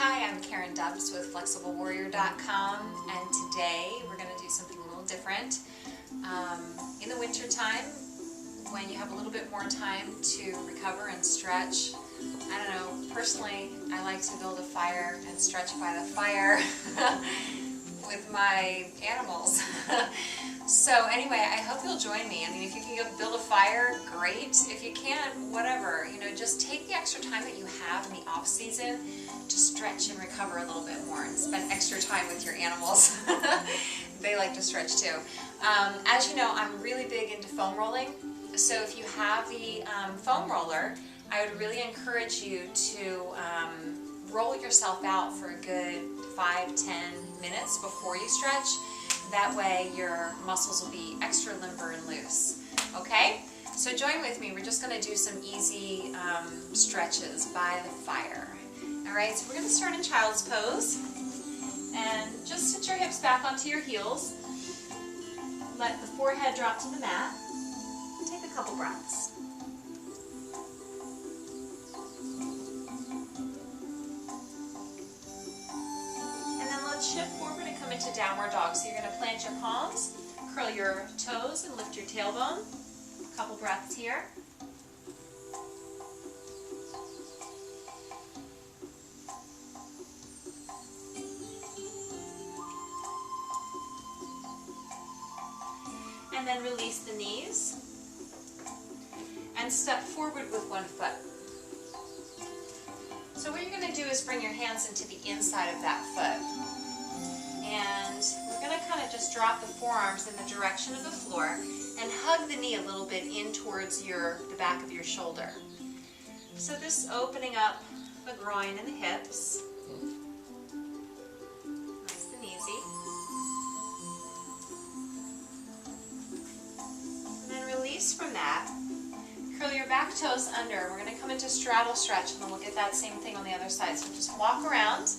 Hi, I'm Karen Dubs with FlexibleWarrior.com, and today we're going to do something a little different. In the winter time, when you have a little bit more time to recover and stretch, I don't know, personally I like to build a fire and stretch by the fire with my animals. So anyway, I hope you'll join me. I mean, if you can go build a fire, great. If you can't, whatever. You know, just take the extra time that you have in the off season to stretch and recover a little bit more and spend extra time with your animals. They like to stretch too. As you know, I'm really big into foam rolling. So if you have the foam roller, I would really encourage you to roll yourself out for a good 5-10 minutes before you stretch. That way your muscles will be extra limber and loose. Okay? So join with me. We're just going to do some easy stretches by the fire. Alright, so we're going to start in child's pose. And just sit your hips back onto your heels. Let the forehead drop to the mat. Take a couple breaths. Shift forward and come into downward dog. So you're going to plant your palms, curl your toes, and lift your tailbone. A couple breaths here. And then release the knees. And step forward with one foot. So what you're going to do is bring your hands into the inside of that foot. And we're going to kind of just drop the forearms in the direction of the floor and hug the knee a little bit in towards the back of your shoulder. So this opening up the groin and the hips. Nice and easy. And then release from that. Curl your back toes under. We're going to come into straddle stretch, and then we'll get that same thing on the other side. So just walk around,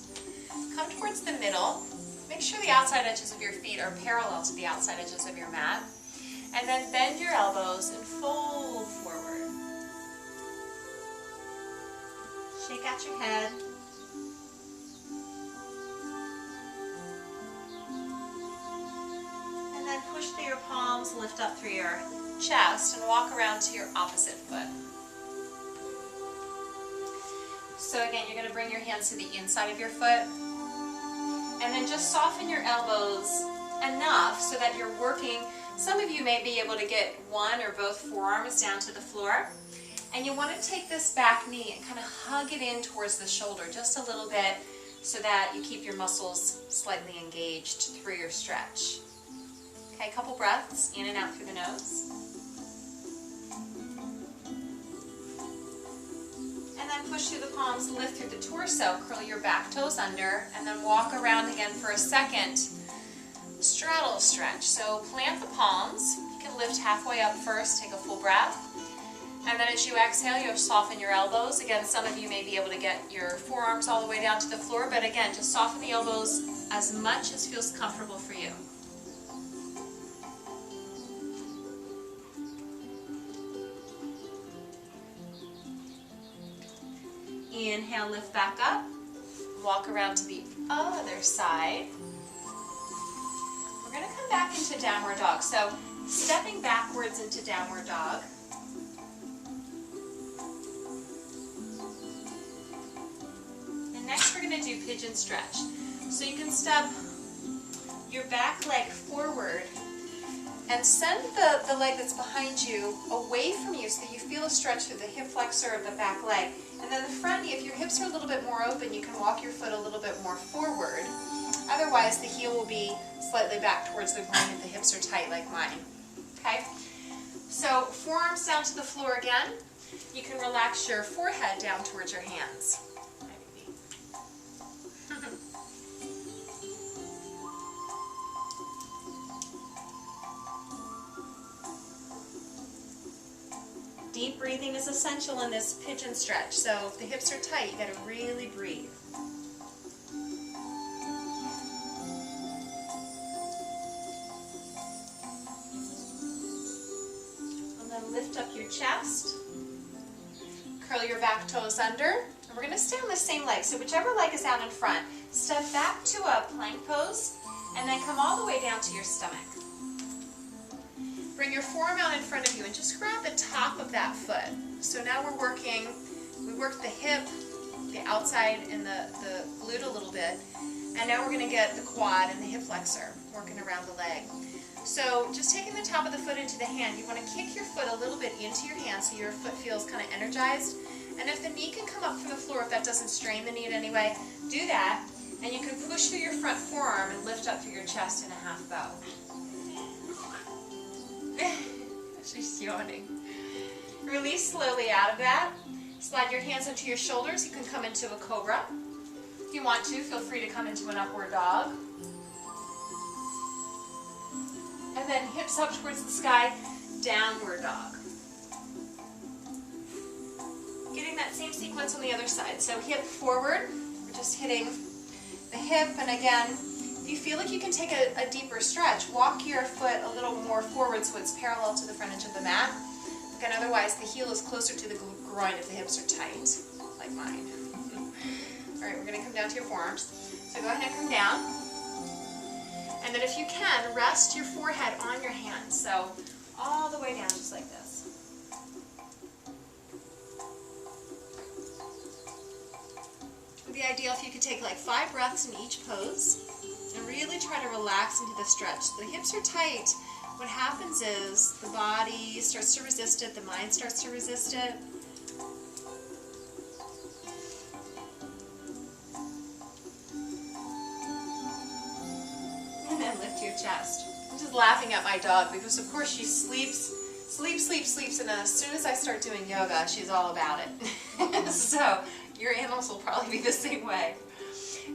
come towards the middle. Make sure the outside edges of your feet are parallel to the outside edges of your mat. And then bend your elbows and fold forward. Shake out your head. And then push through your palms, lift up through your chest, and walk around to your opposite foot. So again, you're going to bring your hands to the inside of your foot. And then just soften your elbows enough so that you're working. Some of you may be able to get one or both forearms down to the floor. And you want to take this back knee and kind of hug it in towards the shoulder just a little bit so that you keep your muscles slightly engaged through your stretch. Okay, a couple breaths in and out through the nose. And then push through the palms, lift through the torso, curl your back toes under, and then walk around again for a second. Straddle stretch. So plant the palms. You can lift halfway up first, take a full breath. And then as you exhale, you'll soften your elbows. Again, some of you may be able to get your forearms all the way down to the floor, but again, just soften the elbows as much as feels comfortable for you. Inhale, lift back up, walk around to the other side. We're going to come back into downward dog. So stepping backwards into downward dog. And next we're going to do pigeon stretch. So you can step your back leg forward and send the leg that's behind you away from you so that you feel a stretch through the hip flexor of the back leg. And then the front knee, if your hips are a little bit more open, you can walk your foot a little bit more forward. Otherwise, the heel will be slightly back towards the groin if the hips are tight like mine. Okay? So forearms down to the floor again. You can relax your forehead down towards your hands. Deep breathing is essential in this pigeon stretch, so if the hips are tight, you got to really breathe. And then lift up your chest, curl your back toes under, and And we're going to stay on the same leg. So whichever leg is out in front, step back to a plank pose, and then come all the way down to your stomach. Bring your forearm out in front of you and just grab the top of that foot. So now we worked the hip, the outside, and the glute a little bit. And now we're going to get the quad and the hip flexor, working around the leg. So just taking the top of the foot into the hand, you want to kick your foot a little bit into your hand so your foot feels kind of energized. And if the knee can come up from the floor, if that doesn't strain the knee in any way, do that. And you can push through your front forearm and lift up through your chest in a half bow. She's yawning. Release slowly out of that. Slide your hands into your shoulders. You can come into a cobra. If you want to, feel free to come into an upward dog. And then hips up towards the sky, downward dog. Getting that same sequence on the other side. So hip forward, we're just hitting the hip, and again, if you feel like you can take a deeper stretch, walk your foot a little more forward so it's parallel to the front edge of the mat. Again, otherwise the heel is closer to the groin if the hips are tight, like mine. Alright, we're going to come down to your forearms. So go ahead and come down. And then if you can, rest your forehead on your hands. So all the way down, just like this. It would be ideal if you could take like 5 breaths in each pose and really try to relax into the stretch. The hips are tight. What happens is the body starts to resist it, the mind starts to resist it. And then lift your chest. I'm just laughing at my dog because of course she sleeps, and then as soon as I start doing yoga, she's all about it. So your animals will probably be the same way.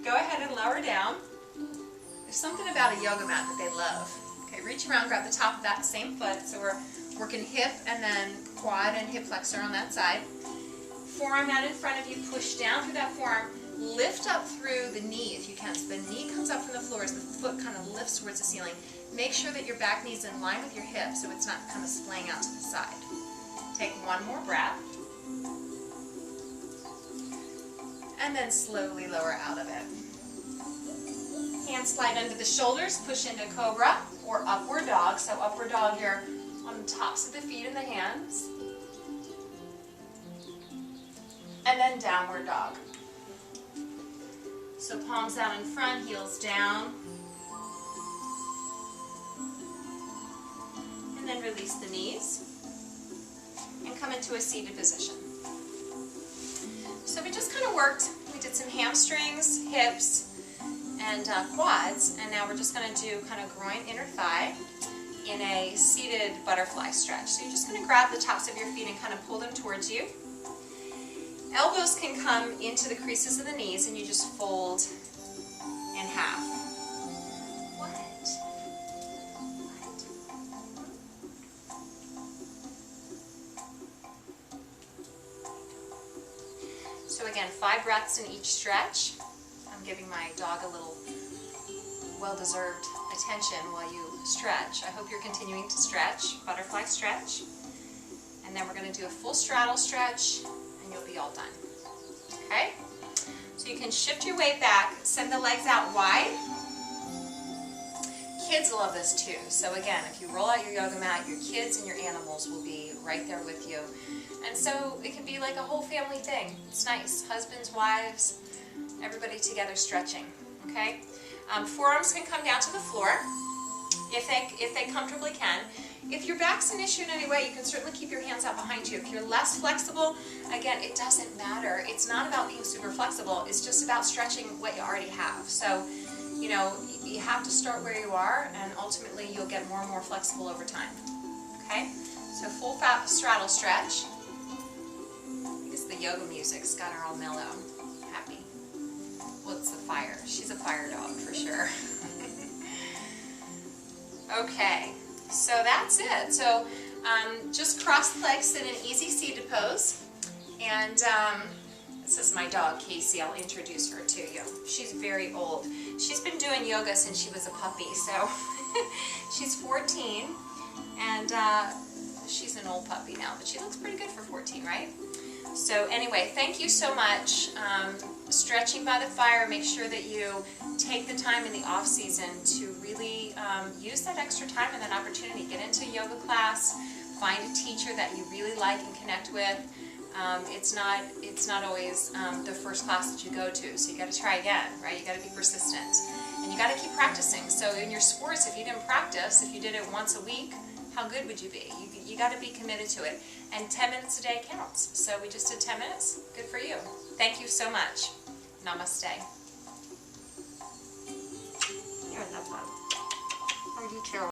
Go ahead and lower down. There's something about a yoga mat that they love. Okay, reach around, grab the top of that same foot. So we're working hip and then quad and hip flexor on that side. Forearm out in front of you, push down through that forearm. Lift up through the knee if you can. So the knee comes up from the floor as the foot kind of lifts towards the ceiling. Make sure that your back knee is in line with your hip so it's not kind of splaying out to the side. Take one more breath. And then slowly lower out of it. Hands slide under the shoulders, push into cobra or upward dog. So upward dog, you're on the tops of the feet and the hands. And then downward dog. So palms out in front, heels down. And then release the knees. And come into a seated position. So we just kind of worked, we did some hamstrings, hips, and quads, and now we're just going to do kind of groin, inner thigh in a seated butterfly stretch. So you're just going to grab the tops of your feet and kind of pull them towards you. Elbows can come into the creases of the knees and you just fold in half. What? So again, 5 breaths in each stretch. I'm giving my dog a little well-deserved attention while you stretch. I hope you're continuing to stretch, butterfly stretch. And then we're going to do a full straddle stretch and you'll be all done. Okay? So you can shift your weight back, send the legs out wide. Kids love this too. So again, if you roll out your yoga mat, your kids and your animals will be right there with you. And so it can be like a whole family thing. It's nice. Husbands, wives, everybody together stretching. Okay? Forearms can come down to the floor if they comfortably can. If your back's an issue in any way, you can certainly keep your hands out behind you. If you're less flexible, again, it doesn't matter. It's not about being super flexible. It's just about stretching what you already have. So, you know, you have to start where you are, and ultimately you'll get more and more flexible over time. Okay? So full fat straddle stretch. I guess the yoga music's got her all mellow, happy. Well, it's the fire. She's a fire dog for sure. Okay. So that's it. So just cross the legs, sit in an easy seated pose. And this is my dog, Casey. I'll introduce her to you. She's very old. She's been doing yoga since she was a puppy. So she's 14. And she's an old puppy now. But she looks pretty good for 14, right? So anyway, thank you so much. Stretching by the fire, make sure that you take the time in the off season to really use that extra time and that opportunity. Get into a yoga class, find a teacher that you really like and connect with. It's not always the first class that you go to, so you got to try again, right? You got to be persistent, and you got to keep practicing. So in your sports, if you didn't practice, if you did it once a week, how good would you be? You got to be committed to it, and 10 minutes a day counts. So we just did 10 minutes. Good for you. Thank you so much. Namaste. You're in love, Mom. Are you terrible?